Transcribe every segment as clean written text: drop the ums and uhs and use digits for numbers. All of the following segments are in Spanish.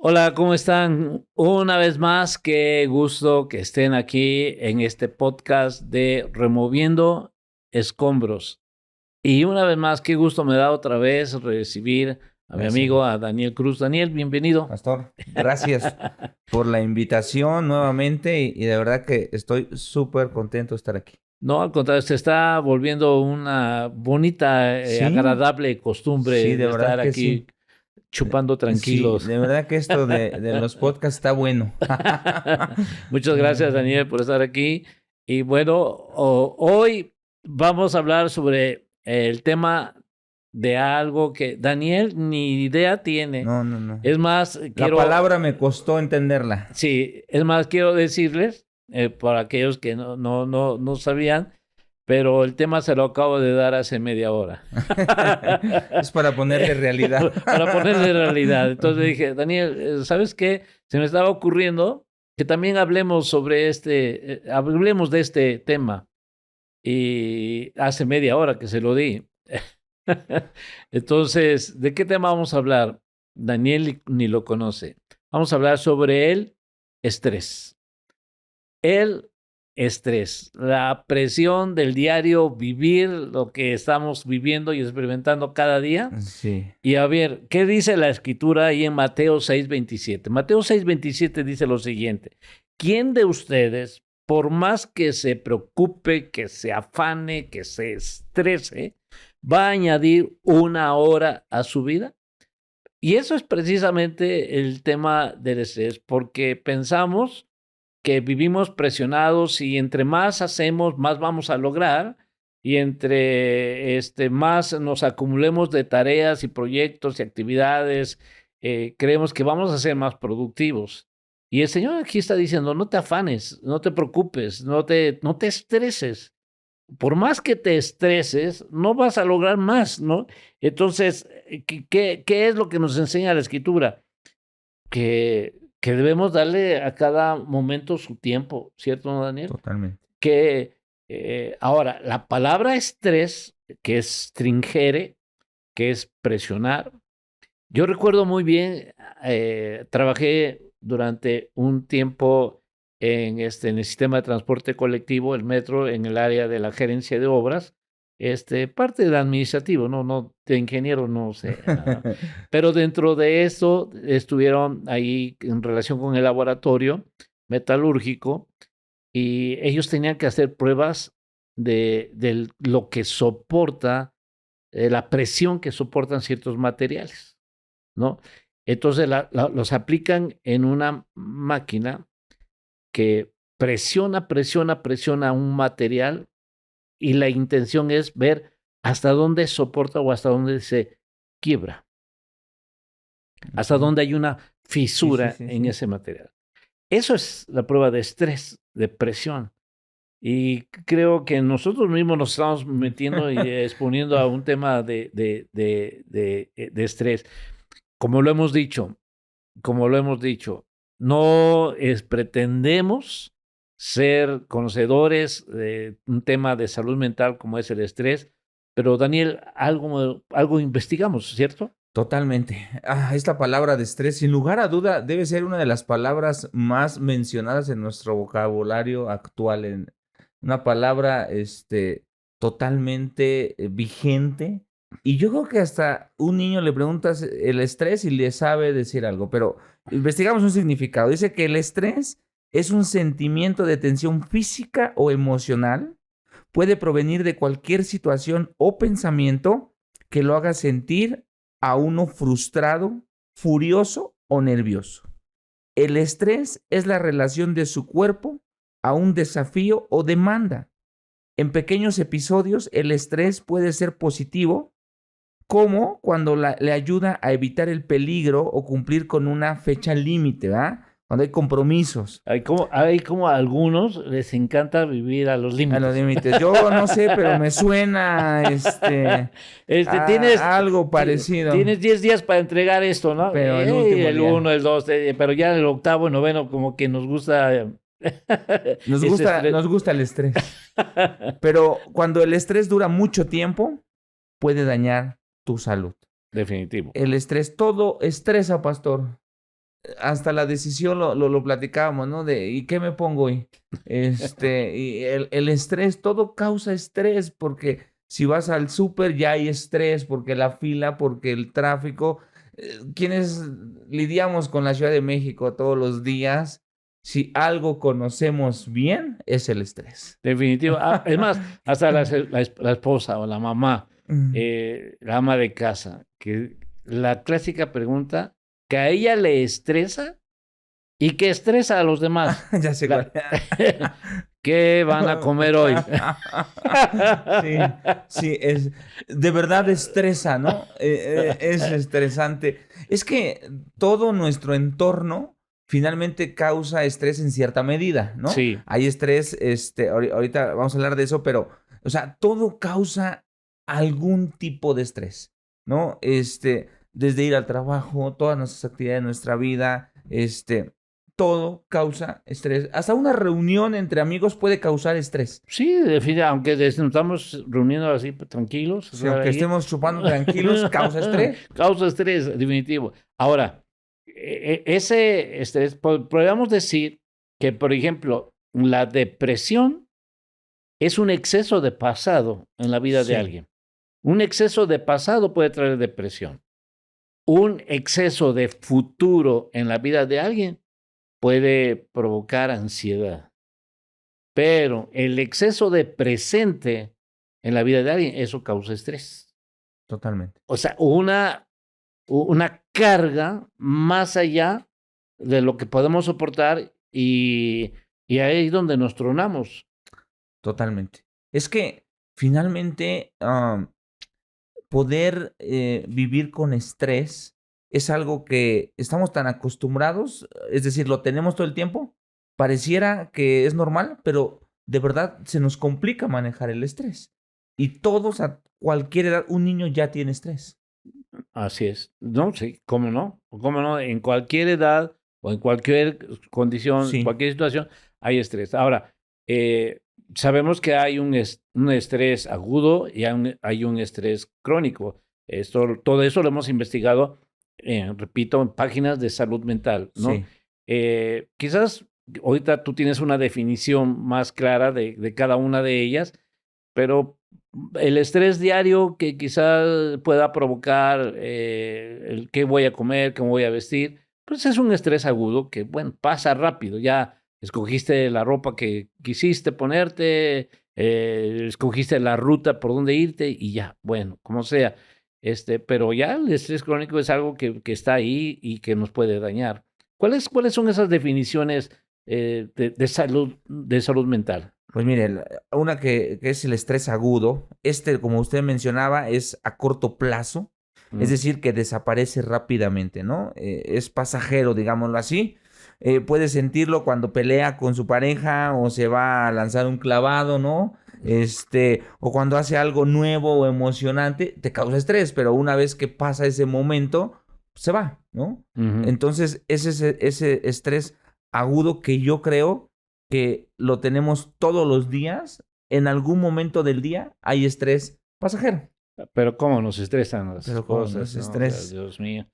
Hola, ¿cómo están? Una vez más, qué gusto que estén aquí en este podcast de Removiendo Escombros. Y una vez más, qué gusto me da otra vez recibir a mi Gracias, amigo, Dios. a Daniel Cruz. Daniel, bienvenido. Pastor, gracias por la invitación nuevamente y de verdad que estoy súper contento de estar aquí. No, al contrario, se está volviendo una bonita, Sí, agradable sí, costumbre de de verdad estar que sí. aquí chupando Sí, tranquilos. de verdad que esto de los podcasts está bueno. Muchas gracias, Daniel, por estar aquí. Y bueno, hoy vamos a hablar sobre el tema de algo que Daniel ni idea tiene. No, no, no. Es más, La palabra me costó entenderla. sí, es más, quiero decirles, para aquellos que no sabían, pero el tema se lo acabo de dar hace media hora. Es para ponerle realidad. Para ponerle realidad. Entonces dije, Daniel, ¿sabes qué? Se me estaba ocurriendo que también hablemos sobre hablemos de este tema. Y hace media hora que se lo di. Entonces, ¿de qué tema vamos a hablar? Daniel ni lo conoce. Vamos a hablar sobre el estrés. El estrés, la presión del diario vivir lo que estamos viviendo y experimentando cada día. Sí. Y a ver, ¿qué dice la escritura ahí en Mateo 6:27? Mateo 6:27 dice lo siguiente: ¿Quién de ustedes, por más que se preocupe, que se afane, que se estrese, va a añadir una hora a su vida? Y eso es precisamente el tema del estrés, porque pensamos que vivimos presionados y entre más hacemos, más vamos a lograr, y entre más nos acumulemos de tareas y proyectos y actividades, creemos que vamos a ser más productivos. Y el Señor aquí está diciendo, no te afanes, no te preocupes, no te estreses. Por más que te estreses, no vas a lograr más, ¿no? Entonces, ¿qué es lo que nos enseña la Escritura? Que debemos darle a cada momento su tiempo, ¿cierto, no, Daniel? Totalmente. Que ahora, la palabra estrés, que es stringere, que es presionar. Yo recuerdo muy bien, trabajé durante un tiempo en el sistema de transporte colectivo, el metro, en el área de la gerencia de obras, parte del administrativo, no, de ingeniero no sé nada. Pero dentro de eso estuvieron ahí en relación con el laboratorio metalúrgico y ellos tenían que hacer pruebas de lo que soporta, la presión que soportan ciertos materiales, ¿no? Entonces los aplican en una máquina que presiona un material y la intención es ver hasta dónde soporta o hasta dónde se quiebra, hasta Ok. dónde hay una Sí, sí, fisura sí, en sí. ese material. Eso es la prueba de estrés, de presión. Y creo que nosotros mismos nos estamos metiendo y exponiendo a un tema de estrés. Como lo hemos dicho, como lo hemos dicho, no pretendemos ser conocedores de un tema de salud mental como es el estrés, pero Daniel, algo investigamos, ¿cierto? Totalmente. Esta palabra de estrés, sin lugar a duda, debe ser una de las palabras más mencionadas en nuestro vocabulario actual. Una palabra, totalmente vigente. Y yo creo que hasta un niño le preguntas el estrés y le sabe decir algo, pero investigamos un significado. Dice que el estrés es un sentimiento de tensión física o emocional. Puede provenir de cualquier situación o pensamiento que lo haga sentir a uno frustrado, furioso o nervioso. El estrés es la relación de su cuerpo a un desafío o demanda. En pequeños episodios, el estrés puede ser positivo, como cuando le ayuda a evitar el peligro o cumplir con una fecha límite, ¿verdad? Cuando hay compromisos. Hay como a algunos les encanta vivir a los A los límites. límites. Yo no sé, pero me suena Este, tienes, a algo parecido. tienes 10 días para entregar esto, ¿no? Pero el último El uno, día. el 2, pero ya el octavo, el noveno, como que nos gusta ese estrés. Nos gusta el estrés. Pero cuando el estrés dura mucho tiempo, puede dañar tu salud. Definitivo. El estrés, todo estresa, pastor. hasta la decisión lo platicábamos, ¿no? De, ¿y qué me pongo hoy? Y el estrés, todo causa estrés, porque si vas al súper ya hay estrés, porque la fila, porque el tráfico. Quienes lidiamos con la Ciudad de México todos los días, si algo conocemos bien, es el estrés. Definitivo. Es más, hasta la esposa o la mamá, Mm. la ama de casa, que la clásica pregunta que a ella le estresa y que estresa a los demás. Ya sé cuál. ¿Qué van a comer hoy? Sí, sí, de verdad estresa, ¿no? Es estresante. Es que todo nuestro entorno finalmente causa estrés en cierta medida, ¿no? Sí. Hay estrés, ahorita vamos a hablar de eso, pero, o sea, todo causa algún tipo de estrés, ¿no? Desde ir al trabajo, todas nuestras actividades de nuestra vida, todo causa estrés. Hasta una reunión entre amigos puede causar estrés. Sí, definitivamente, aunque nos estamos reuniendo así tranquilos. Sí, aunque ahí, estemos chupando tranquilos, causa estrés. Causa estrés, definitivo. Ahora, ese estrés, podríamos decir que, por ejemplo, la depresión es un exceso de pasado en la vida de Sí. alguien. Un exceso de pasado puede traer depresión. Un exceso de futuro en la vida de alguien puede provocar ansiedad. Pero el exceso de presente en la vida de alguien, eso causa estrés. Totalmente. O sea, una carga más allá de lo que podemos soportar y ahí es donde nos tronamos. Totalmente. Es que finalmente poder vivir con estrés es algo que estamos tan acostumbrados, es decir, lo tenemos todo el tiempo, pareciera que es normal, pero de verdad se nos complica manejar el estrés. Y todos a cualquier edad, un niño ya tiene estrés. Así es. No, sí, ¿cómo no? ¿Cómo no? En cualquier edad o en cualquier condición, Sí. cualquier situación, hay estrés. Ahora, sabemos que hay un estrés agudo y hay un estrés crónico. Todo eso lo hemos investigado, repito, en páginas de salud mental, ¿no? Sí. Quizás ahorita tú tienes una definición más clara de cada una de ellas, pero el estrés diario que quizás pueda provocar el qué voy a comer, cómo voy a vestir, pues es un estrés agudo que, bueno, pasa rápido. Ya escogiste la ropa que quisiste ponerte, escogiste la ruta por donde irte y ya, bueno, como sea. Pero ya el estrés crónico es algo que está ahí y que nos puede dañar. ¿Cuáles son esas definiciones de salud mental? Pues mire, una que es el estrés agudo, como usted mencionaba, es a corto plazo, es decir, que desaparece rápidamente, ¿no? Es pasajero, digámoslo así. Puede sentirlo cuando pelea con su pareja o se va a lanzar un clavado, ¿no? O cuando hace algo nuevo o emocionante, te causa estrés, pero una vez que pasa ese momento, se va, ¿no? Entonces, ese estrés agudo que yo creo que lo tenemos todos los días, en algún momento del día hay estrés pasajero. Pero cómo nos estresan las Pero cómo cosas, nos ¿no? estrés. Dios mío.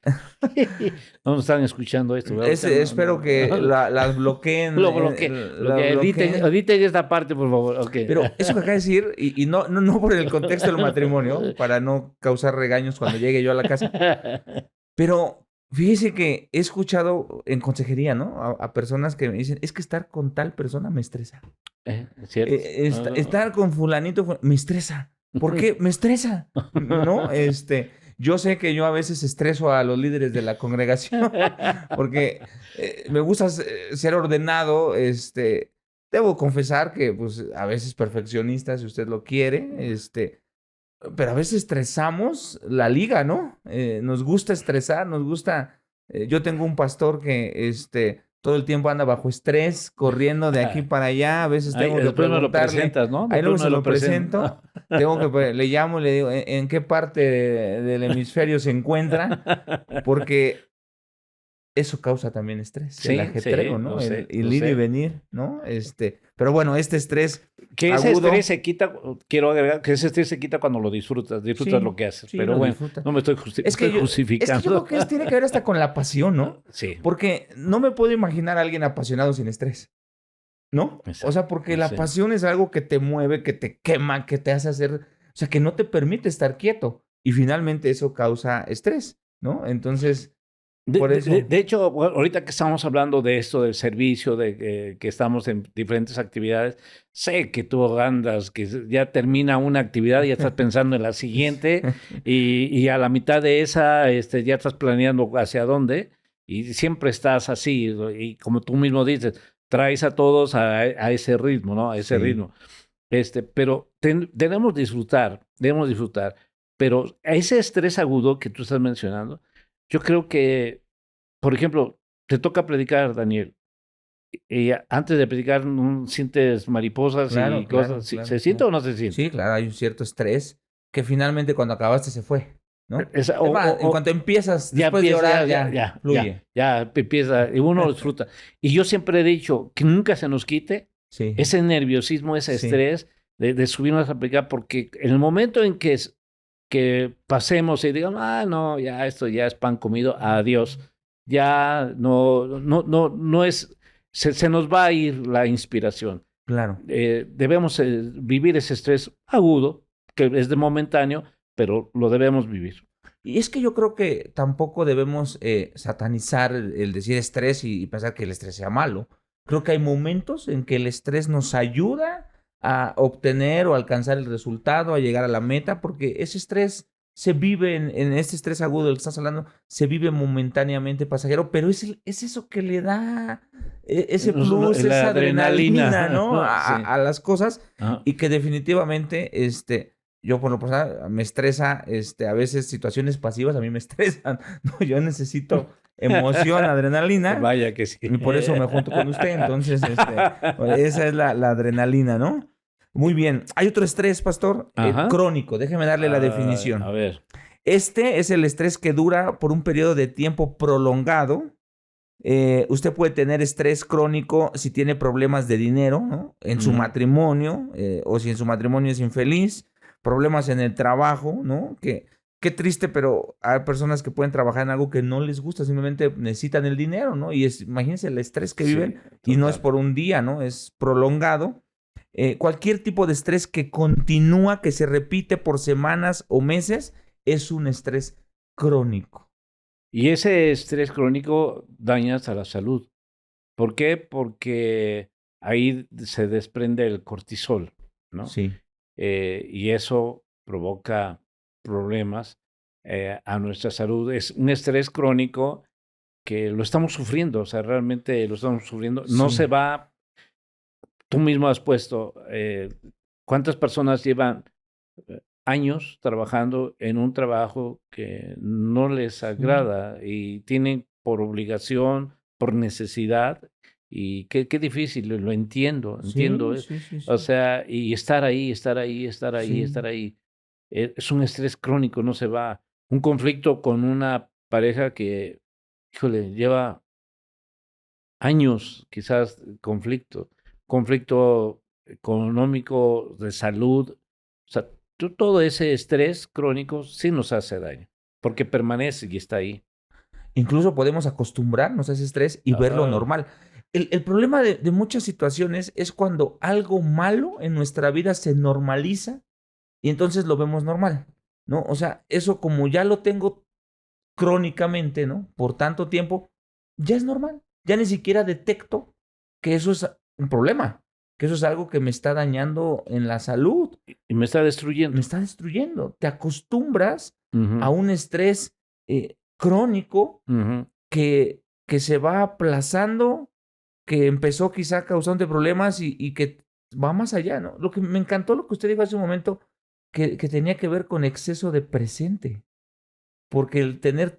No nos están escuchando esto, ¿verdad? Espero que las bloqueen. Lo bloqueen. Editen esta parte, por favor. Okay. Pero eso que acaba de decir, y no por el contexto del matrimonio, para no causar regaños cuando llegue yo a la casa, pero fíjese que he escuchado en consejería, ¿no? A personas que me dicen, es que estar con tal persona me estresa. ¿Cierto? Estar con fulanito me estresa. ¿Por qué? Me estresa, ¿no? Yo sé que yo a veces estreso a los líderes de la congregación porque me gusta ser ordenado. Debo confesar que, pues, a veces perfeccionista, si usted lo quiere, pero a veces estresamos la liga, ¿no? Nos gusta estresar, nos gusta. Yo tengo un pastor que, todo el tiempo anda bajo estrés, corriendo de aquí para allá. A veces tengo que preguntarle. Lo presentas, ¿no? Ahí luego se lo presento. Le llamo y le digo, ¿en qué parte del hemisferio se encuentra? Porque eso causa también estrés, Sí, el ajetreo, sí, ¿no? lo sé, El lo ir y sé. venir, ¿no? Pero bueno, este estrés Que ese agudo, estrés se quita, quiero agregar, que ese estrés se quita cuando lo disfrutas lo sí, que haces. sí, Pero lo bueno, disfruta. no me estoy, estoy Es que yo creo justificando. que tiene que ver hasta con la pasión, ¿no? Sí, Porque no me puedo imaginar a alguien apasionado sin estrés, ¿no? O exacto. sea, porque la Sí. pasión es algo que te mueve, que te quema, que te hace hacer, o sea, que no te permite estar quieto. Y finalmente eso causa estrés, ¿no? Entonces, por eso. De hecho, bueno, ahorita que estamos hablando de esto del servicio, de que estamos en diferentes actividades, sé que tú andas, que ya termina una actividad y ya estás pensando en la siguiente y a la mitad de esa ya estás planeando hacia dónde y siempre estás así y como tú mismo dices, traes a todos a ese ritmo, ¿no? A ese Sí, ritmo. Pero debemos disfrutar, pero a ese estrés agudo que tú estás mencionando, yo creo que, por ejemplo, te toca predicar, Daniel, y antes de predicar sientes mariposas y claro, cosas, claro, claro, ¿se siente claro. o no se siente? Sí, claro, hay un cierto estrés que finalmente cuando acabaste se fue, ¿no? Esa- Es más, en cuanto empiezas, ya después de empieza, orar, ya fluye. ya empieza, y uno lo disfruta. Y yo siempre he dicho que nunca se nos quite Sí, ese nerviosismo, ese sí, estrés de subirnos a predicar, porque en el momento en que pasemos y digamos, no, ya esto ya es pan comido, adiós. Ya no es, se nos va a ir la inspiración. claro. Debemos vivir ese estrés agudo, que es de momentáneo, pero lo debemos vivir. Y es que yo creo que tampoco debemos satanizar el decir estrés y pensar que el estrés sea malo. Creo que hay momentos en que el estrés nos ayuda a obtener o alcanzar el resultado, a llegar a la meta, porque ese estrés se vive en este estrés agudo del que estás hablando, se vive momentáneamente pasajero, pero es eso que le da ese plus, La esa adrenalina, adrenalina, ¿no? ¿no? Sí. A las cosas Ajá. y que definitivamente, yo por lo personal me estresa, a veces situaciones pasivas a mí me estresan, ¿no? Yo necesito emoción, adrenalina, Vaya que sí. y por eso me junto con usted. Entonces, esa es la adrenalina, ¿no? Muy bien. Hay otro estrés, pastor, Ajá. crónico. Déjeme darle la definición. A ver. Este es el estrés que dura por un periodo de tiempo prolongado. Usted puede tener estrés crónico si tiene problemas de dinero, ¿no? En su matrimonio, o si en su matrimonio es infeliz, problemas en el trabajo, ¿no? Qué triste, pero hay personas que pueden trabajar en algo que no les gusta, simplemente necesitan el dinero, ¿no? Y imagínense el estrés que viven, y no es por un día, ¿no? Es prolongado. Cualquier tipo de estrés que continúa, que se repite por semanas o meses, es un estrés crónico. Y ese estrés crónico daña hasta la salud. ¿Por qué? Porque ahí se desprende el cortisol, ¿no? Sí. Y eso provoca problemas a nuestra salud. Es un estrés crónico que lo estamos sufriendo, o sea, realmente lo estamos sufriendo. No Sí. se va, tú mismo has puesto, ¿cuántas personas llevan años trabajando en un trabajo que no les agrada y tienen por obligación, por necesidad? Y qué difícil, lo entiendo, entiendo. Sí, sí, O sí. sea, y estar ahí, estar ahí, estar ahí, Sí. estar ahí. Es un estrés crónico, no se va. Un conflicto con una pareja que, híjole, lleva años, quizás, conflicto económico, de salud. O sea, todo ese estrés crónico sí nos hace daño, porque permanece y está ahí. Incluso podemos acostumbrarnos a ese estrés y verlo Ah, normal. El problema de muchas situaciones es cuando algo malo en nuestra vida se normaliza y entonces lo vemos normal, ¿no? O sea, eso como ya lo tengo crónicamente, ¿no? Por tanto tiempo, ya es normal. Ya ni siquiera detecto que eso es un problema, que eso es algo que me está dañando en la salud, y me está me destruyendo. está destruyendo. Te acostumbras a Ujú, un estrés crónico ujú. que se va aplazando, que empezó quizá causando problemas y que va más allá, ¿no? Lo que me encantó lo que usted dijo hace un momento, que tenía que ver con exceso de presente, porque el tener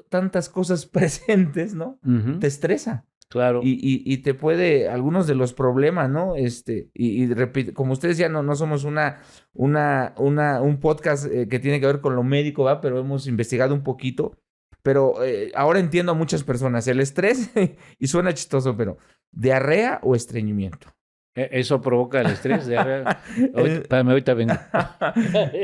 tantas cosas presentes, ¿no? Ujú, Te estresa. claro. Y te puede, algunos de los problemas, ¿no? Repito, como usted decía, no somos un podcast que tiene que ver con lo médico, ¿va? Pero hemos investigado un poquito. Pero ahora entiendo a muchas personas. El estrés, y suena chistoso, pero diarrea o estreñimiento. Eso provoca el estrés. Espérame, ahorita vengo.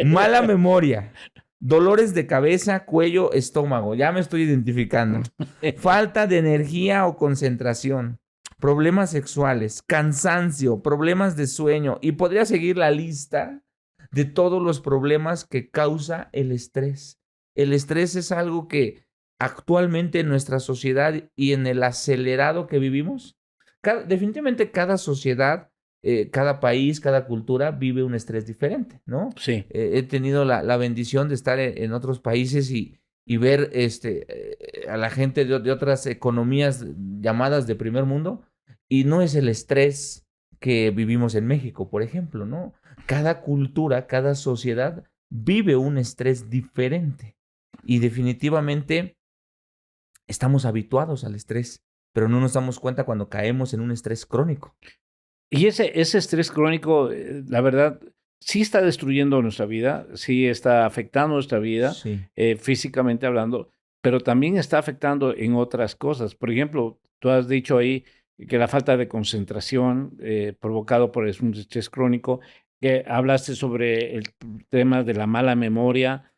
Mala memoria, dolores de cabeza, cuello, estómago. Ya me estoy identificando. Falta de energía o concentración, problemas sexuales, cansancio, problemas de sueño. Y podría seguir la lista de todos los problemas que causa el estrés. El estrés es algo que actualmente en nuestra sociedad y en el acelerado que vivimos, definitivamente cada sociedad, cada país, cada cultura vive un estrés diferente, ¿no? Sí. He tenido la bendición de estar en otros países y ver a la gente de otras economías llamadas de primer mundo, y no es el estrés que vivimos en México, por ejemplo, ¿no? Cada cultura, cada sociedad vive un estrés diferente y definitivamente estamos habituados al estrés, pero no nos damos cuenta cuando caemos en un estrés crónico. Y ese estrés crónico, la verdad, sí está destruyendo nuestra vida, sí está afectando nuestra vida, Sí. físicamente hablando, pero también está afectando en otras cosas. Por ejemplo, tú has dicho ahí que la falta de concentración provocado por un estrés crónico, que hablaste sobre el tema de la mala memoria.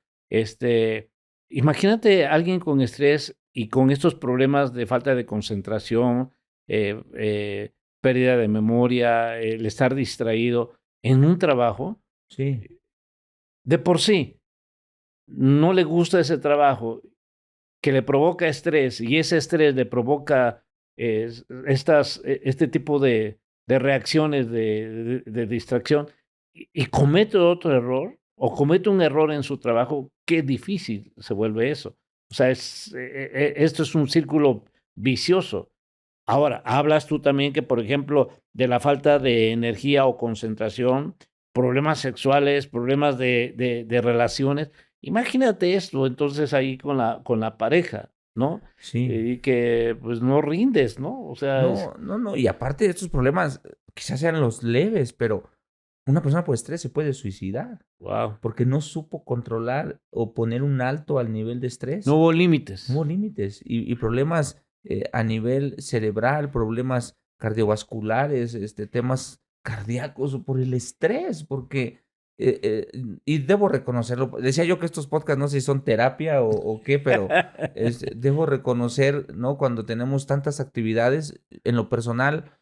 Imagínate a alguien con estrés y con estos problemas de falta de concentración, pérdida de memoria, el estar distraído en un trabajo, Sí. de por sí no le gusta ese trabajo, que le provoca estrés y ese estrés le provoca este tipo de reacciones de distracción y comete otro error o comete un error en su trabajo, qué difícil se vuelve eso. O sea, esto es un círculo vicioso. Ahora, hablas tú también que, por ejemplo, de la falta de energía o concentración, problemas sexuales, problemas de relaciones. Imagínate esto, entonces, ahí con la pareja, ¿no? Sí. Y que, pues, no rindes, ¿no? O sea, No. Y aparte de estos problemas, quizás sean los leves, pero una persona por estrés se puede suicidar wow, porque no supo controlar o poner un alto al nivel de no estrés. hubo No hubo límites. límites y problemas a nivel cerebral, problemas cardiovasculares, temas cardíacos por el estrés, porque, y debo reconocerlo, decía yo que estos podcasts no sé si son terapia o qué, pero debo reconocer, ¿no? Cuando tenemos tantas actividades, en lo personal,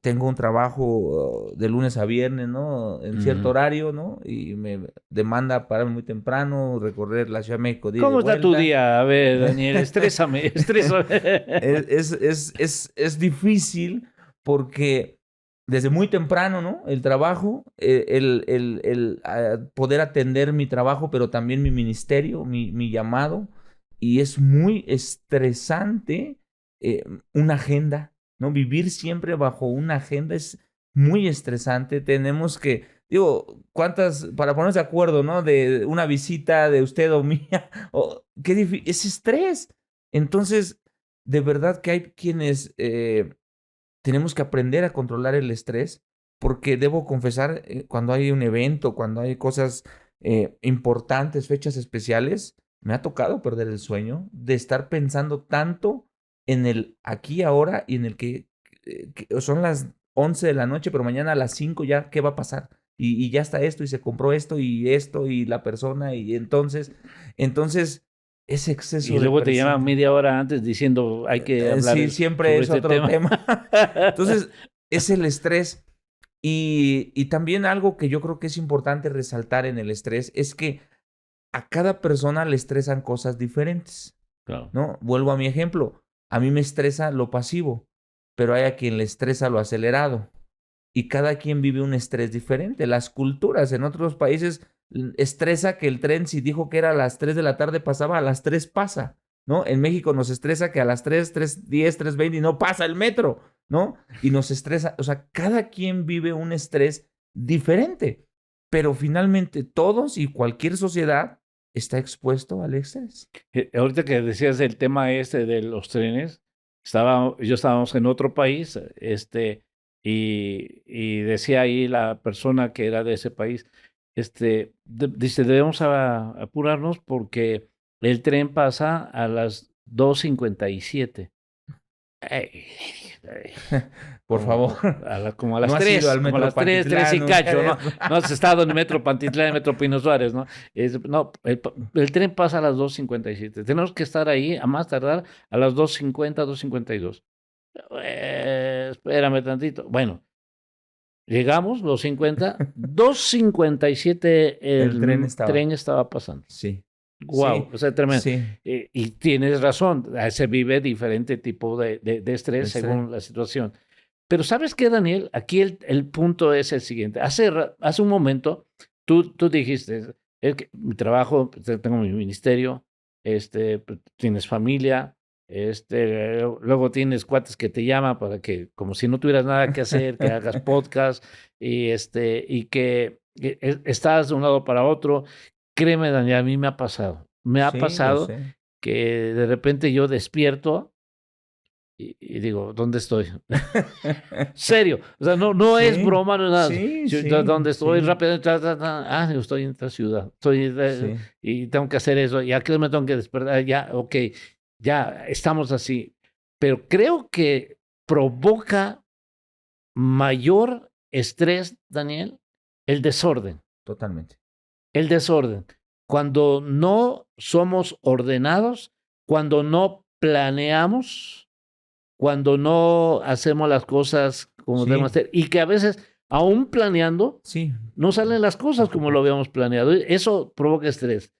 tengo un trabajo de lunes a viernes, ¿no? En cierto Ujú. horario, ¿no? Y me demanda pararme muy temprano, recorrer la Ciudad de México de ida y de ¿Cómo está tu vuelta. día? A ver, Daniel, estrésame, estrésame. Es difícil porque desde muy temprano, ¿no? El trabajo, poder atender mi trabajo, pero también mi ministerio, mi llamado, y es muy estresante una agenda, ¿no? Vivir siempre bajo una agenda es muy estresante. Tenemos que, digo, para ponernos de acuerdo, ¿no? De una visita de usted o mía, es estrés. Entonces, de verdad que hay quienes tenemos que aprender a controlar el estrés, porque debo confesar, cuando hay un evento, cuando hay cosas importantes, fechas especiales, me ha tocado perder el sueño de estar pensando tanto en el aquí, ahora y en el que son las 11 de la noche, pero mañana a las 5 ya, ¿qué va a pasar? Y ya está esto, y se compró esto, y la persona, y entonces ese Y exceso de luego te llaman presión. media hora antes diciendo, hay que hablar Sí, siempre sobre es este otro tema. tema. Entonces, es el estrés. Y también algo que yo creo que es importante resaltar en el estrés es que a cada persona le estresan cosas diferentes, Claro. ¿no? Vuelvo a mi ejemplo. A mí me estresa lo pasivo, pero hay a quien le estresa lo acelerado. Y cada quien vive un estrés diferente. Las culturas en otros países estresa que el tren, si dijo que era a las 3 de la tarde, pasaba a las 3 pasa, ¿no? En México nos estresa que a las 3, 3:10, 3:20 y no pasa el metro, ¿no? Y nos estresa, o sea, cada quien vive un estrés diferente, pero finalmente todos y cualquier sociedad está expuesto al estrés. Ahorita que decías el tema este de los trenes, yo estábamos en otro país, y decía ahí la persona que era de ese país, dice, debemos apurarnos porque el tren pasa a las 2:57. Por favor. Como a las No has 3, ido al como a Metro las 3 y Pantitlán cacho, ¿no? nunca. No has estado en Metro Pantitlán, en Metro Pino Suárez, ¿no? No, el tren pasa a las 2:57. Tenemos que estar ahí, a más tardar, a las 2:50, 2:52. Espérame tantito. Bueno, llegamos, 2:57 El tren tren estaba. estaba pasando. Sí. Wow, Sí. o sea, tremendo. Sí. Y tienes razón, se vive diferente tipo de estrés Estrés. según la situación. Pero ¿sabes qué, Daniel? Aquí el punto es el siguiente. Hace un momento tú dijiste, es que mi trabajo, tengo mi ministerio, tienes familia, luego tienes cuates que te llaman para que, como si no tuvieras nada que hacer, que hagas podcast y que estás de un lado para otro. Créeme, Daniel, a mí me ha pasado. Me ha Sí, lo pasado sé. que de repente yo despierto y digo, ¿dónde estoy? Serio, o sea, no es Sí, broma, no es nada. sí, ¿Dónde estoy? sí. Rápido, digo, estoy en esta ciudad, Sí. y tengo que hacer eso, y aquí me tengo que despertar, ya, ok, ya estamos así. Pero creo que provoca mayor estrés, Daniel, el desorden. Totalmente. El desorden. Cuando no somos ordenados, cuando no planeamos, cuando no hacemos las cosas como debemos Sí. hacer, y que a veces, aún planeando, Sí. no salen las cosas como lo habíamos planeado. Eso provoca estrés.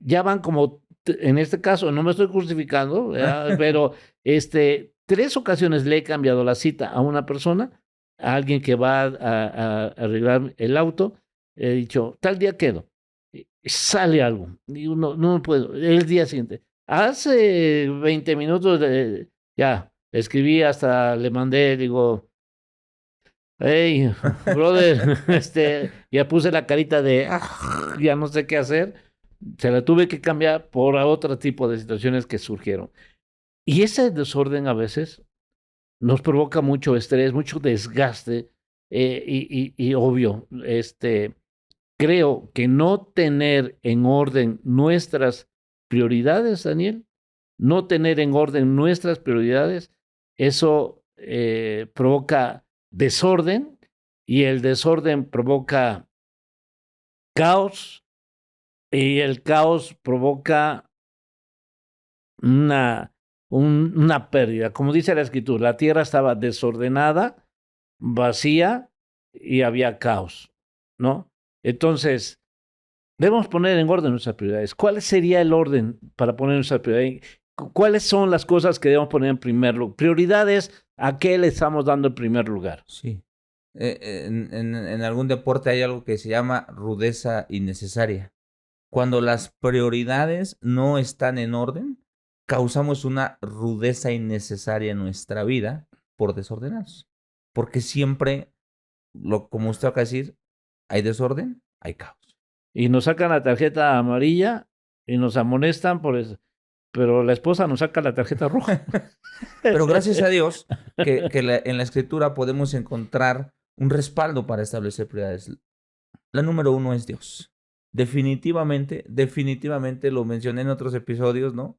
Ya van como, en este caso, no me estoy justificando, ¿verdad? Pero 3 ocasiones le he cambiado la cita a una persona, a alguien que va a arreglar el auto. He dicho, tal día quedo. Sale algo. Digo, no puedo. El día siguiente. Hace 20 minutos ya, escribí, hasta le mandé, digo, hey, brother, ya puse la carita de, ya no sé qué hacer. Se la tuve que cambiar por otro tipo de situaciones que surgieron. Y ese desorden a veces nos provoca mucho estrés, mucho desgaste, y obvio, creo que no tener en orden nuestras prioridades, Daniel, no tener en orden nuestras prioridades, eso provoca desorden, y el desorden provoca caos, y el caos provoca una pérdida. Como dice la escritura, la tierra estaba desordenada, vacía, y había caos, ¿no? Entonces, debemos poner en orden nuestras prioridades. ¿Cuál sería el orden para poner nuestras prioridades? ¿Cuáles son las cosas que debemos poner en primer lugar? Prioridades, ¿a qué le estamos dando el primer lugar? Sí. En algún deporte hay algo que se llama rudeza innecesaria. Cuando las prioridades no están en orden, causamos una rudeza innecesaria en nuestra vida por desordenados. Porque siempre, como usted acaba de decir, hay desorden, hay caos. Y nos sacan la tarjeta amarilla y nos amonestan por eso. Pero la esposa nos saca la tarjeta roja. Pero gracias a Dios que en la escritura podemos encontrar un respaldo para establecer prioridades. La número 1 es Dios. Definitivamente lo mencioné en otros episodios, ¿no?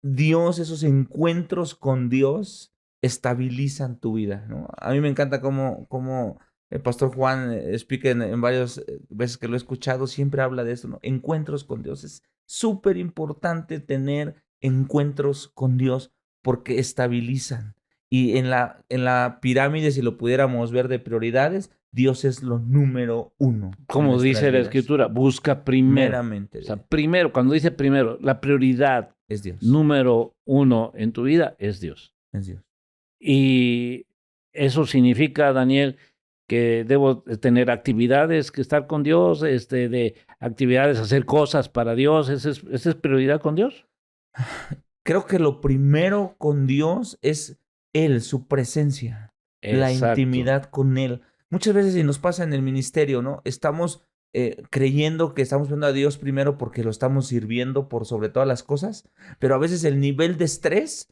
Dios, esos encuentros con Dios estabilizan tu vida, ¿no? A mí me encanta cómo el pastor Juan explica en varias veces que lo he escuchado, siempre habla de esto, ¿no? Encuentros con Dios. Es súper importante tener encuentros con Dios porque estabilizan. Y en la pirámide, si lo pudiéramos ver de prioridades, Dios es lo número 1. Como dice la escritura, busca primero. Meramente. O sea, primero, cuando dice primero, la prioridad es Dios. Número 1 en tu vida es Dios. Es Dios. Y eso significa, Daniel, que debo tener actividades, que estar con Dios, de actividades, hacer cosas para Dios. ¿Esa es prioridad con Dios? Creo que lo primero con Dios es Él, su presencia, la intimidad con Él. Muchas veces, y nos pasa en el ministerio, ¿no? Estamos creyendo que estamos viendo a Dios primero porque lo estamos sirviendo por sobre todas las cosas, pero a veces el nivel de estrés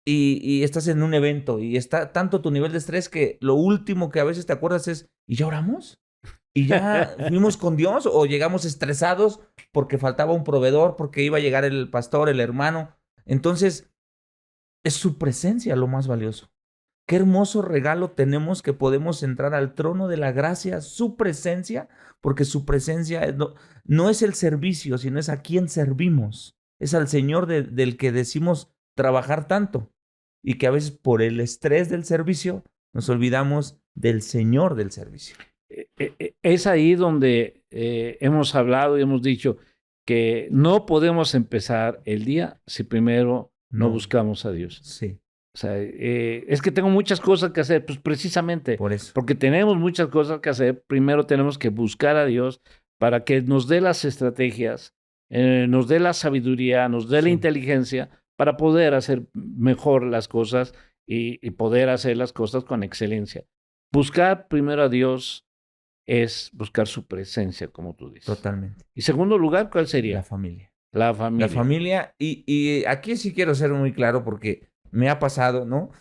y estás en un evento y está tanto tu nivel de estrés que lo último que a veces te acuerdas es, ¿y ya oramos? y ya fuimos con Dios o llegamos estresados porque faltaba un proveedor, porque iba a llegar el pastor, el hermano. Entonces, es su presencia lo más valioso. Qué hermoso regalo tenemos que podemos entrar al trono de la gracia, su presencia, porque su presencia no es el servicio, sino es a quien servimos. Es al Señor del que decimos trabajar tanto y que a veces por el estrés del servicio nos olvidamos del Señor del servicio. Es ahí donde hemos hablado y hemos dicho que no podemos empezar el día si primero no buscamos a Dios. Sí. O sea, es que tengo muchas cosas que hacer, pues precisamente Por eso. porque tenemos muchas cosas que hacer, primero tenemos que buscar a Dios para que nos dé las estrategias, nos dé la sabiduría, nos dé la inteligencia para poder hacer mejor las cosas y poder hacer las cosas con excelencia. Buscar primero a Dios es buscar su presencia, como tú dices. Totalmente. Y segundo lugar, ¿cuál sería? La familia. La familia. La familia. Y aquí sí quiero ser muy claro porque me ha pasado, ¿no?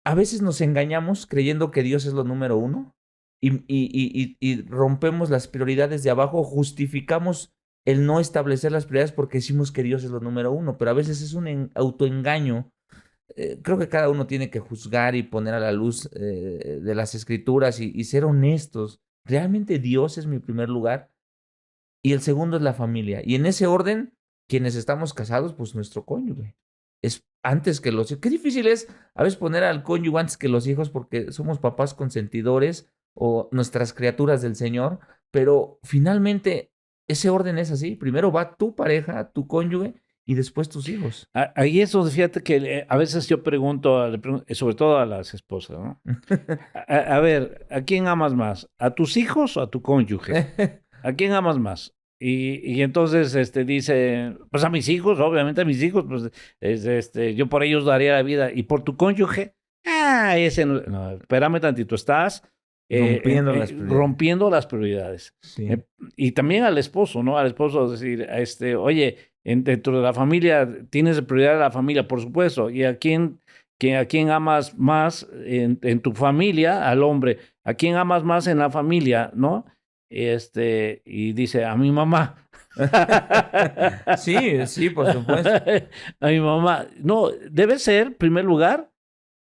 A veces nos engañamos creyendo que Dios es lo número uno y rompemos las prioridades de abajo, justificamos el no establecer las prioridades porque decimos que Dios es lo número uno, pero a veces es un autoengaño. Creo que cada uno tiene que juzgar y poner a la luz de las escrituras y ser honestos. ¿Realmente Dios es mi primer lugar? Y el segundo es la familia. Y en ese orden, quienes estamos casados, pues nuestro cónyuge. Es antes que los hijos. Qué difícil es a veces poner al cónyuge antes que los hijos porque somos papás consentidores o nuestras criaturas del Señor, pero finalmente ese orden es así. Primero va tu pareja, tu cónyuge y después tus hijos. Ahí es donde fíjate que a veces yo pregunto, sobre todo a las esposas, ¿no? A ver, ¿a quién amas más? ¿A tus hijos o a tu cónyuge? ¿A quién amas más? Y entonces dice, pues a mis hijos, obviamente a mis hijos, pues yo por ellos daría la vida. ¿Y por tu cónyuge? Ese no, espérame tantito, estás rompiendo las prioridades. Sí. Y también al esposo, ¿no? Al esposo decir, oye, dentro de la familia, tienes prioridad a la familia, por supuesto. ¿Y a quién amas más en tu familia? Al hombre. ¿A quién amas más en la familia, no? Y dice, a mi mamá. Sí, por supuesto. A mi mamá. No, debe ser, en primer lugar,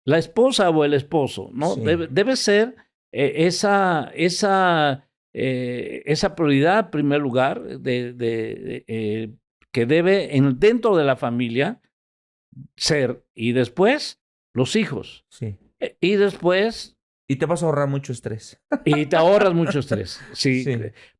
la esposa o el esposo, ¿no? Sí. Debe ser esa prioridad, en primer lugar, que debe dentro de la familia ser. Y después, los hijos. Sí. Y después... Y te vas a ahorrar mucho estrés. Y te ahorras mucho estrés, sí.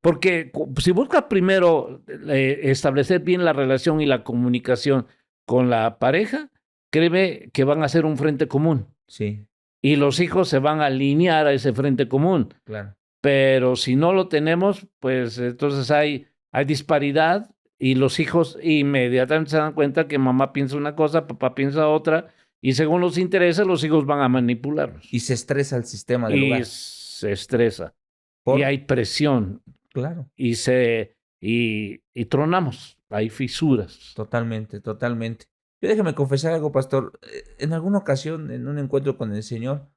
Porque si buscas primero establecer bien la relación y la comunicación con la pareja, créeme que van a ser un frente común. Sí. Y los hijos se van a alinear a ese frente común. Claro. Pero si no lo tenemos, pues entonces hay disparidad y los hijos inmediatamente se dan cuenta que mamá piensa una cosa, papá piensa otra. Y según los intereses, los hijos van a manipularlos. Y se estresa el sistema del hogar. Y se estresa. Y hay presión. Claro. Y tronamos. Hay fisuras. Totalmente, totalmente. Yo déjame confesar algo, pastor. En alguna ocasión, en un encuentro con el Señor,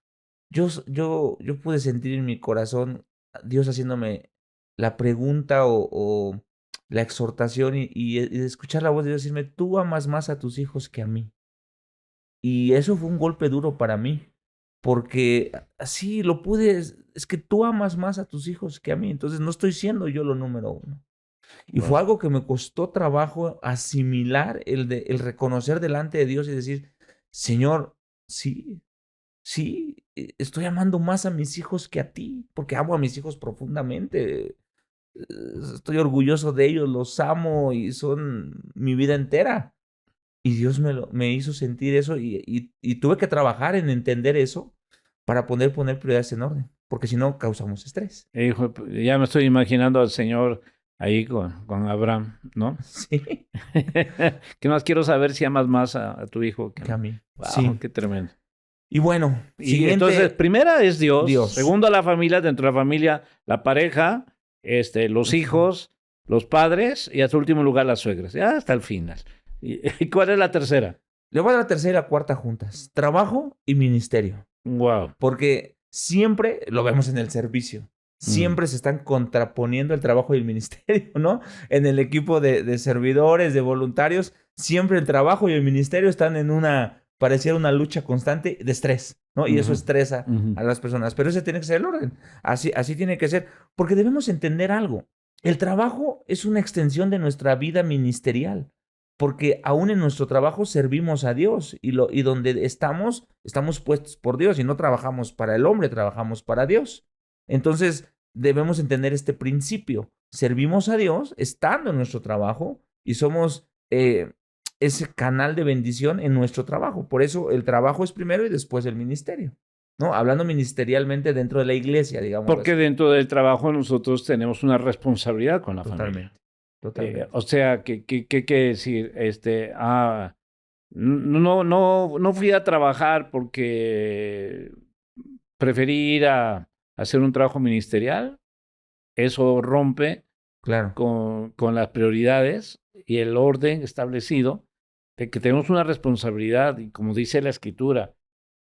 yo pude sentir en mi corazón a Dios haciéndome la pregunta o la exhortación y escuchar la voz de Dios decirme, tú amas más a tus hijos que a mí. Y eso fue un golpe duro para mí, porque así lo pude, es que tú amas más a tus hijos que a mí, entonces no estoy siendo yo lo número uno. Y fue algo que me costó trabajo asimilar, el reconocer delante de Dios y decir, Señor, sí, estoy amando más a mis hijos que a ti, porque amo a mis hijos profundamente. Estoy orgulloso de ellos, los amo y son mi vida entera. Y Dios me hizo sentir eso y tuve que trabajar en entender eso para poder poner prioridades en orden, porque si no causamos estrés. Hijo, ya me estoy imaginando al Señor ahí con Abraham, ¿no? Sí. Que más quiero saber si amas más a tu hijo que a mí. Wow, sí. Qué tremendo. Y bueno, y entonces, primera es Dios. Segundo, la familia. Dentro de la familia, la pareja, los hijos, los padres y hasta último lugar las suegras. Ya hasta el final. ¿Y cuál es la tercera? Le voy a dar la tercera y la cuarta juntas. Trabajo y ministerio. Wow. Porque siempre lo vemos en el servicio. siempre se están contraponiendo el trabajo y el ministerio, ¿no? En el equipo de servidores, de voluntarios, siempre el trabajo y el ministerio están en pareciera una lucha constante de estrés, ¿no? Y eso estresa a las personas. Pero ese tiene que ser el orden. Así tiene que ser. Porque debemos entender algo. El trabajo es una extensión de nuestra vida ministerial. Porque aún en nuestro trabajo servimos a Dios y donde estamos puestos por Dios y no trabajamos para el hombre, trabajamos para Dios. Entonces debemos entender este principio. Servimos a Dios estando en nuestro trabajo y somos ese canal de bendición en nuestro trabajo. Por eso el trabajo es primero y después el ministerio, ¿no? Hablando ministerialmente dentro de la iglesia, digamos. Porque así. dentro del trabajo nosotros tenemos una responsabilidad con la familia. Totalmente. O sea, ¿qué decir? No fui a trabajar porque preferí ir a hacer un trabajo ministerial. Eso rompe Claro. con las prioridades y el orden establecido de que tenemos una responsabilidad y como dice la Escritura,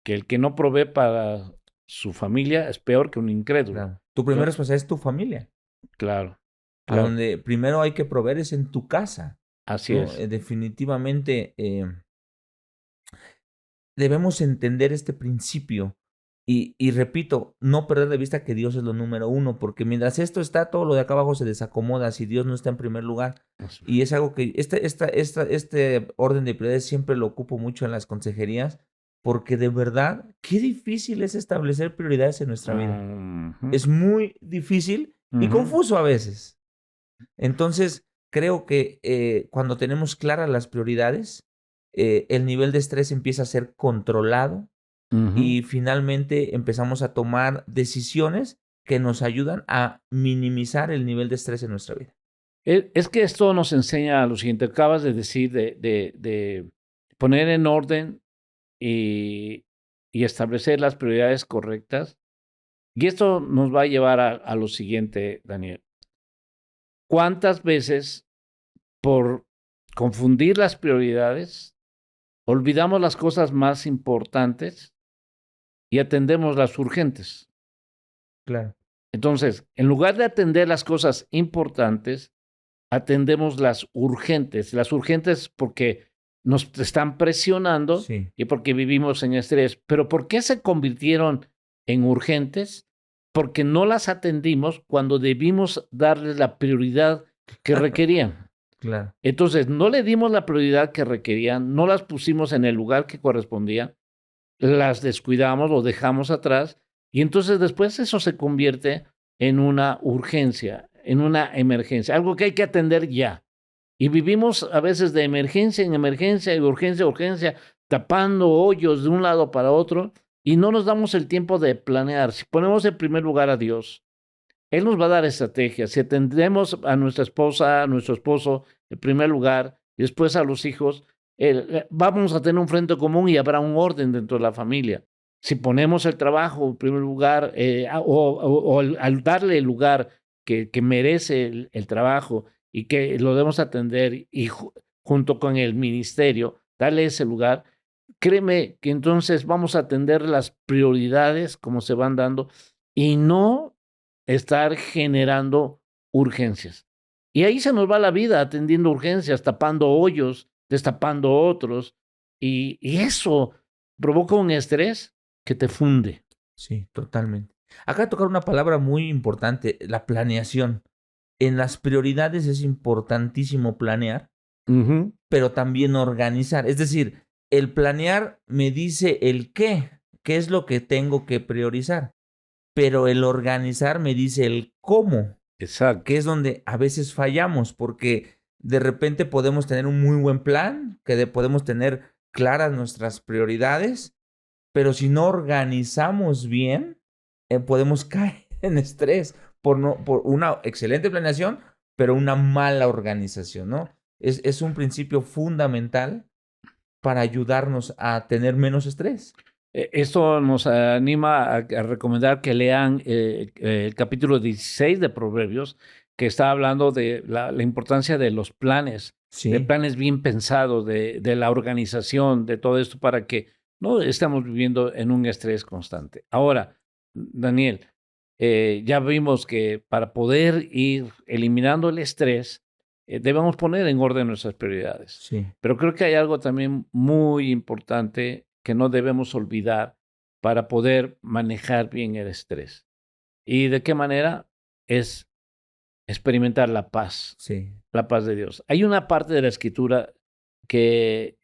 que el que no provee para su familia es peor que un incrédulo. Claro. Tu primera responsabilidad es tu familia. Claro. A donde primero hay que proveer es en tu casa. Así ¿no? es. Definitivamente debemos entender este principio y repito, no perder de vista que Dios es lo número uno, porque mientras esto está, todo lo de acá abajo se desacomoda si Dios no está en primer lugar. Y es algo que este orden de prioridades siempre lo ocupo mucho en las consejerías, porque de verdad, qué difícil es establecer prioridades en nuestra vida. Es muy difícil y confuso a veces. Entonces, creo que cuando tenemos claras las prioridades, el nivel de estrés empieza a ser controlado y finalmente empezamos a tomar decisiones que nos ayudan a minimizar el nivel de estrés en nuestra vida. Es que esto nos enseña lo siguiente, acabas de decir, de poner en orden y establecer las prioridades correctas. Y esto nos va a llevar a lo siguiente, Daniel. ¿Cuántas veces por confundir las prioridades olvidamos las cosas más importantes y atendemos las urgentes? Claro. Entonces, en lugar de atender las cosas importantes, atendemos las urgentes. Las urgentes porque nos están presionando Sí. y porque vivimos en estrés. Pero ¿por qué se convirtieron en urgentes? Porque no las atendimos cuando debimos darles la prioridad que requerían. Claro. Entonces, no le dimos la prioridad que requerían, no las pusimos en el lugar que correspondía, las descuidamos, lo dejamos atrás, y entonces después eso se convierte en una urgencia, en una emergencia, algo que hay que atender ya. Y vivimos a veces de emergencia en emergencia, y urgencia en urgencia, tapando hoyos de un lado para otro, y no nos damos el tiempo de planear. Si ponemos en primer lugar a Dios, Él nos va a dar estrategias. Si atendemos a nuestra esposa, a nuestro esposo en primer lugar, y después a los hijos, vamos a tener un frente común y habrá un orden dentro de la familia. Si ponemos el trabajo en primer lugar, al darle el lugar que merece el trabajo y que lo debemos atender y junto con el ministerio, darle ese lugar, créeme que entonces vamos a atender las prioridades como se van dando y no estar generando urgencias. Y ahí se nos va la vida atendiendo urgencias, tapando hoyos, destapando otros, y eso provoca un estrés que te funde. Sí, totalmente. Acá de tocar una palabra muy importante, la planeación. En las prioridades es importantísimo planear, pero también organizar. Es decir, el planear me dice el qué es lo que tengo que priorizar, pero el organizar me dice el cómo. Exacto. Que es donde a veces fallamos, porque de repente podemos tener un muy buen plan, podemos tener claras nuestras prioridades, pero si no organizamos bien, podemos caer en estrés por una excelente planeación, pero una mala organización, ¿no? Es un principio fundamental para ayudarnos a tener menos estrés. Esto nos anima a recomendar que lean el capítulo 16 de Proverbios, que está hablando de la importancia de los planes, Sí. de planes bien pensados, de la organización, de todo esto para que no estemos viviendo en un estrés constante. Ahora, Daniel, Ya vimos que para poder ir eliminando el estrés, debemos poner en orden nuestras prioridades. Sí. Pero creo que hay algo también muy importante que no debemos olvidar para poder manejar bien el estrés. ¿Y de qué manera? Es experimentar la paz Sí. de Dios. Hay una parte de la Escritura que,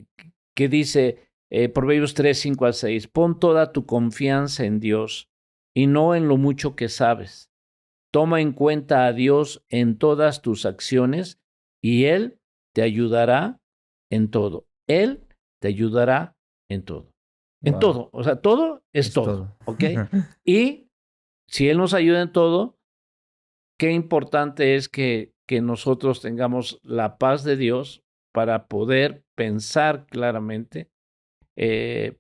que dice, Proverbios 3, 5 al 6, pon toda tu confianza en Dios y no en lo mucho que sabes. Toma en cuenta a Dios en todas tus acciones y Él te ayudará en todo. Él te ayudará en todo. En Wow. todo. O sea, todo es todo. ¿Ok? Y si Él nos ayuda en todo, qué importante es que nosotros tengamos la paz de Dios para poder pensar claramente,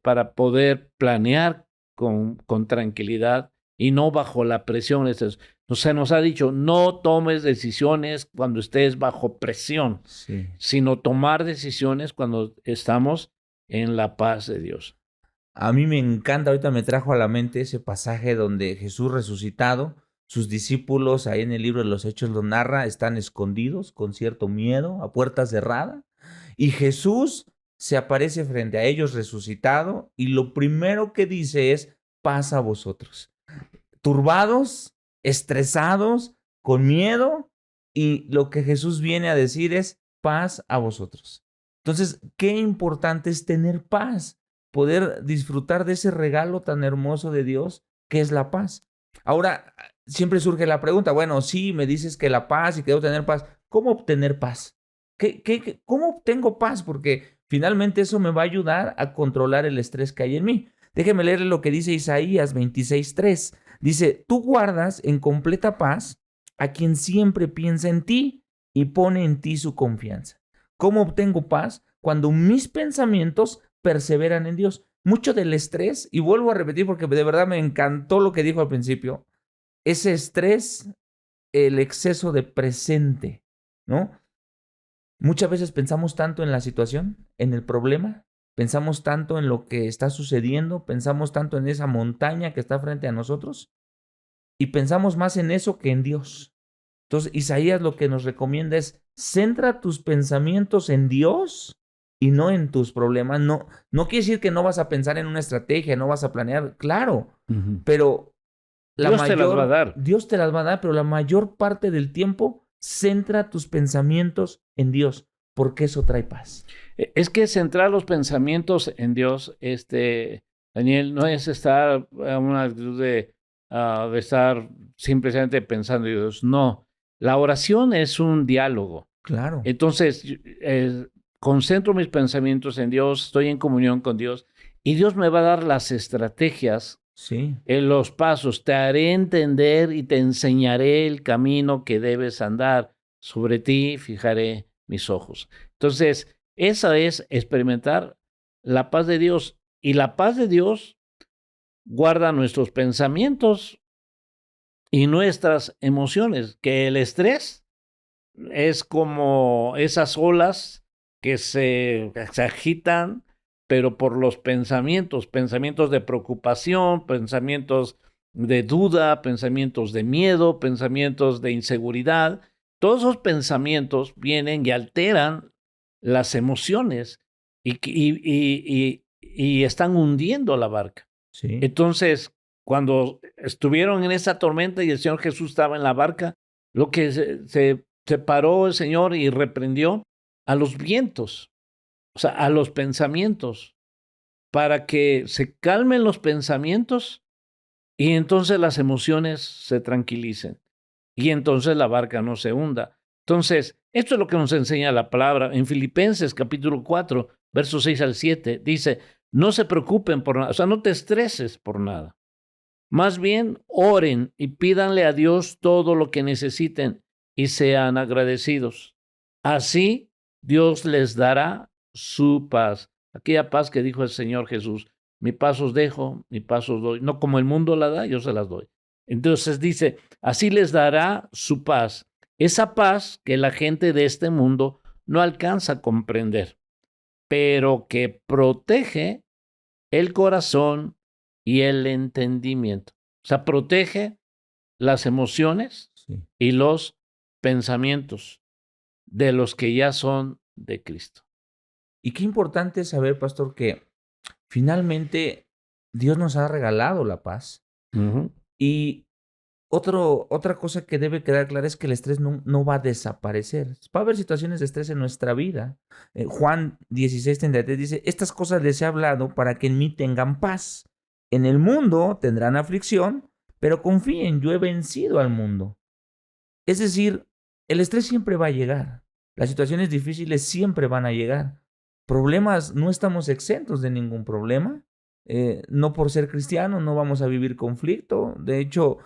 para poder planear con tranquilidad y no bajo la presión. Se nos ha dicho, no tomes decisiones cuando estés bajo presión, Sí. sino tomar decisiones cuando estamos en la paz de Dios. A mí me encanta, ahorita me trajo a la mente ese pasaje donde Jesús resucitado, sus discípulos, ahí en el libro de los Hechos lo narra, están escondidos con cierto miedo, a puerta cerrada, y Jesús se aparece frente a ellos resucitado, y lo primero que dice es, paz a vosotros. Turbados, estresados, con miedo, y lo que Jesús viene a decir es, paz a vosotros. Entonces, qué importante es tener paz, poder disfrutar de ese regalo tan hermoso de Dios que es la paz. Ahora, siempre surge la pregunta, bueno, sí, me dices que la paz y que debo tener paz. ¿Cómo obtener paz? ¿Cómo obtengo paz? Porque finalmente eso me va a ayudar a controlar el estrés que hay en mí. Déjeme leerle lo que dice Isaías 26:3. Dice, tú guardas en completa paz a quien siempre piensa en ti y pone en ti su confianza. ¿Cómo obtengo paz? Cuando mis pensamientos perseveran en Dios. Mucho del estrés, y vuelvo a repetir porque de verdad me encantó lo que dijo al principio, ese estrés, el exceso de presente, ¿no? Muchas veces pensamos tanto en la situación, en el problema, pensamos tanto en lo que está sucediendo, pensamos tanto en esa montaña que está frente a nosotros y pensamos más en eso que en Dios. Entonces, Isaías lo que nos recomienda es, centra tus pensamientos en Dios y no en tus problemas. No, no quiere decir que no vas a pensar en una estrategia, no vas a planear, claro, pero Dios te las va a dar. Dios te las va a dar, pero la mayor parte del tiempo, centra tus pensamientos en Dios, porque eso trae paz. Es que centrar los pensamientos en Dios, Daniel, no es estar en una actitud de estar simplemente pensando en Dios. No, la oración es un diálogo. Claro. Entonces, concentro mis pensamientos en Dios, estoy en comunión con Dios y Dios me va a dar las estrategias, Sí. los pasos. Te haré entender y te enseñaré el camino que debes andar. Sobre ti fijaré mis ojos. Entonces, esa es experimentar la paz de Dios. Y la paz de Dios guarda nuestros pensamientos y nuestras emociones, que el estrés es como esas olas que se agitan, pero por los pensamientos de preocupación, pensamientos de duda, pensamientos de miedo, pensamientos de inseguridad. Todos esos pensamientos vienen y alteran las emociones y están hundiendo la barca. Sí. Entonces, cuando estuvieron en esa tormenta y el Señor Jesús estaba en la barca, lo que se paró el Señor y reprendió a los vientos, o sea, a los pensamientos, para que se calmen los pensamientos y entonces las emociones se tranquilicen y entonces la barca no se hunda. Entonces, esto es lo que nos enseña la palabra. En Filipenses capítulo 4, versos 6 al 7, dice, no se preocupen por nada, o sea, no te estreses por nada. Más bien, oren y pídanle a Dios todo lo que necesiten y sean agradecidos. Así, Dios les dará su paz. Aquella paz que dijo el Señor Jesús, mi paz os dejo, mi paz os doy. No como el mundo la da, yo se las doy. Entonces dice, así les dará su paz. Esa paz que la gente de este mundo no alcanza a comprender, pero que protege el corazón y el entendimiento. O sea, protege las emociones Sí. y los pensamientos de los que ya son de Cristo. Y qué importante es saber, pastor, que finalmente Dios nos ha regalado la paz. Ujú. Y otra cosa que debe quedar clara es que el estrés no va a desaparecer. Va a haber situaciones de estrés en nuestra vida. Juan 16:33 dice, estas cosas les he hablado para que en mí tengan paz. En el mundo tendrán aflicción, pero confíen, yo he vencido al mundo. Es decir, el estrés siempre va a llegar. Las situaciones difíciles siempre van a llegar. Problemas, no estamos exentos de ningún problema. No por ser cristianos no vamos a vivir conflicto. De hecho,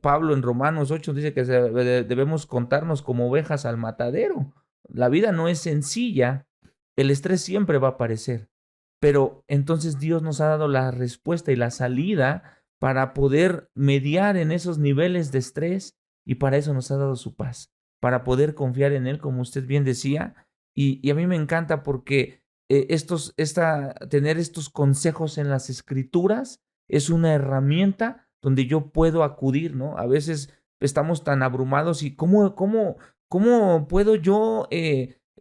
Pablo en Romanos 8 dice que debemos contarnos como ovejas al matadero. La vida no es sencilla. El estrés siempre va a aparecer. Pero entonces Dios nos ha dado la respuesta y la salida para poder mediar en esos niveles de estrés, y para eso nos ha dado su paz, para poder confiar en Él, como usted bien decía. Y a mí me encanta porque tener estos consejos en las Escrituras es una herramienta donde yo puedo acudir, ¿no? A veces estamos tan abrumados y ¿cómo puedo yo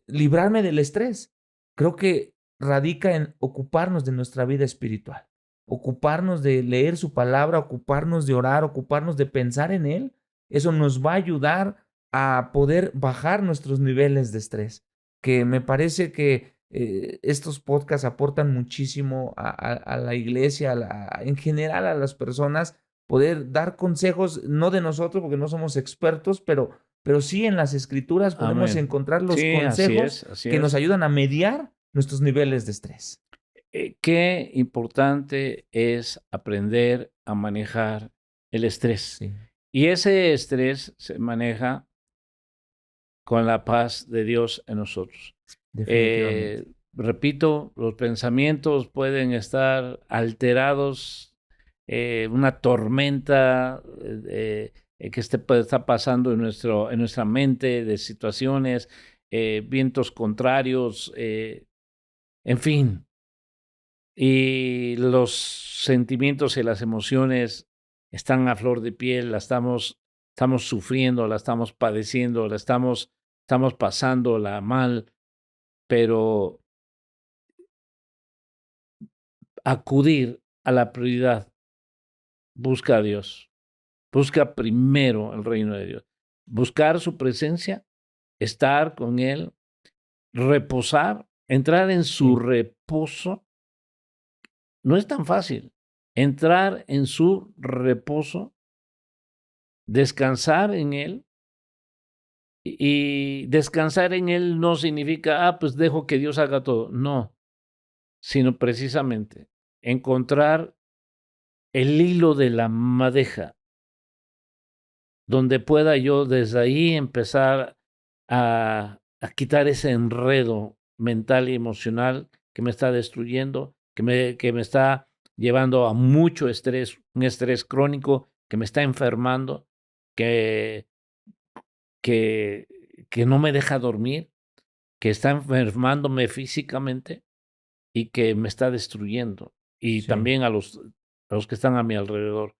librarme del estrés? Creo que radica en ocuparnos de nuestra vida espiritual, ocuparnos de leer su palabra, ocuparnos de orar, ocuparnos de pensar en Él. Eso nos va a ayudar a poder bajar nuestros niveles de estrés, que me parece que estos podcasts aportan muchísimo a la iglesia, en general a las personas, poder dar consejos, no de nosotros porque no somos expertos, pero sí en las Escrituras podemos Amén. encontrar los Sí, consejos así que nos es. ayudan a mediar nuestros niveles de estrés. Qué importante es aprender a manejar el estrés. Sí, Y ese estrés se maneja con la paz de Dios en nosotros. definitivamente. Repito, los pensamientos pueden estar alterados, una tormenta que está pasando en nuestra mente de situaciones, vientos contrarios, en fin. Y los sentimientos y las emociones están a flor de piel, estamos sufriendo, la estamos padeciendo, estamos pasándola mal, pero acudir a la prioridad, busca a Dios, busca primero el reino de Dios, buscar su presencia, estar con Él, reposar, entrar en su Sí, reposo. No es tan fácil entrar en su reposo, descansar en Él. Y descansar en Él no significa, pues dejo que Dios haga todo. No, sino precisamente encontrar el hilo de la madeja, donde pueda yo desde ahí empezar a quitar ese enredo mental y emocional que me está destruyendo, que me está llevando a mucho estrés, un estrés crónico que me está enfermando, que, que no me deja dormir, que está enfermándome físicamente y que me está destruyendo, y sí, también a los que están a mi alrededor.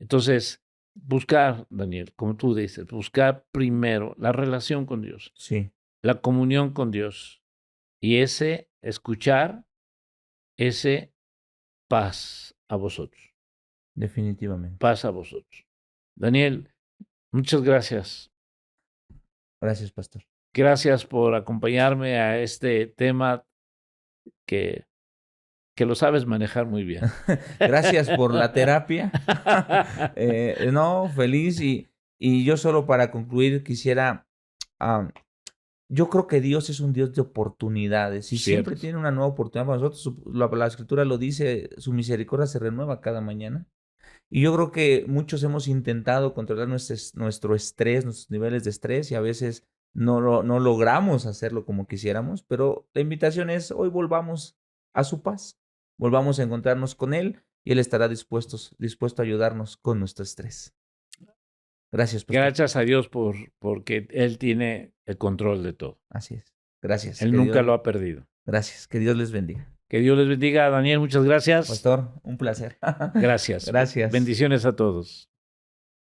Entonces, buscar, Daniel, como tú dices, buscar primero la relación con Dios, sí, la comunión con Dios, y ese escuchar, ese paz a vosotros, definitivamente. paz a vosotros. Daniel, muchas gracias. Gracias, pastor. Gracias por acompañarme a este tema que, que lo sabes manejar muy bien. Gracias por la terapia. No, feliz. Y yo solo para concluir quisiera, am, yo creo que Dios es un Dios de oportunidades y siempre Cierto. tiene una nueva oportunidad para nosotros. La Escritura lo dice, su misericordia se renueva cada mañana. Y yo creo que muchos hemos intentado controlar nuestro estrés, nuestros niveles de estrés, y a veces no logramos hacerlo como quisiéramos, pero la invitación es hoy volvamos a su paz, volvamos a encontrarnos con Él y Él estará dispuesto a ayudarnos con nuestro estrés. Gracias, pastor. Gracias a Dios porque Él tiene el control de todo. Así es. Gracias. Él nunca lo ha perdido. Gracias. Que Dios les bendiga. Que Dios les bendiga. Daniel, muchas gracias. Pastor, un placer. Gracias. Gracias. Bendiciones a todos.